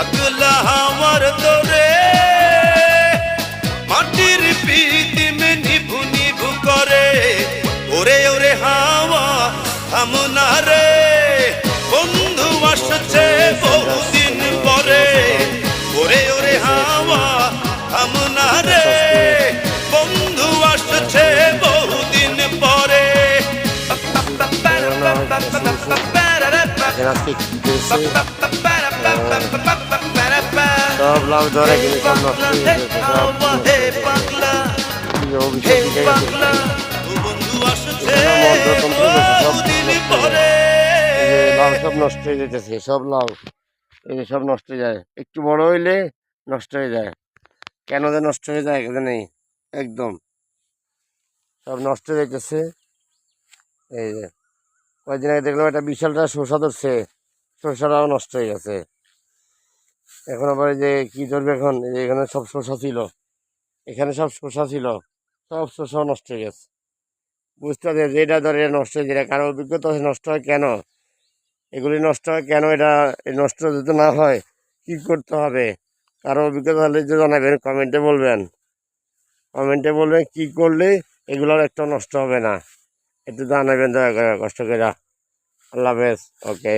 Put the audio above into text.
পাগলা আমার তোরে মাটির পিতিমে নিভু নিভু করে ওরে ওরে হাওয়া থামনা রে বন্ধু আসছে বহুদিন পরে ওরে ওরে হাওয়া থামনা রে বন্ধু আসছে বহুদিন পরে সব লাভ ধরে গেলে সব নষ্ট লাউ সব নষ্ট হয়ে যেতেছে, সব লাউ এই যে সব নষ্ট হয়ে যায়, একটু বড় হইলে নষ্ট হয়ে যায়। কেন যে নষ্ট হয়ে যায় এখানে নেই, একদম সব নষ্ট হয়ে যাইতেছে। এই যে কয়েকদিন আগে দেখলাম একটা বিশালটা শসা ধরছে, শসাটাও নষ্ট হয়ে গেছে। এখন আবার এই যে কি ধরবে এখন, এখানে সব শসা ছিল, এখানে সব শসা ছিল, সব শসাও নষ্ট হয়ে গেছে। বুঝতে পারছি যেটা ধরে নষ্ট হয়ে যায়, কারো অভিজ্ঞতা নষ্ট হয় কেন, এগুলি নষ্ট হয় কেন, এটা নষ্ট যদি না হয় কি করতে হবে, কারো অভিজ্ঞতা হলে যে জানাবেন, কমেন্টে বলবেন, কমেন্টে বলবেন কি করলে এগুলোর একটা নষ্ট হবে না, একটু জানাবেন দয়া করে কষ্ট করে। আল্লাহ হাফেজ। ওকে।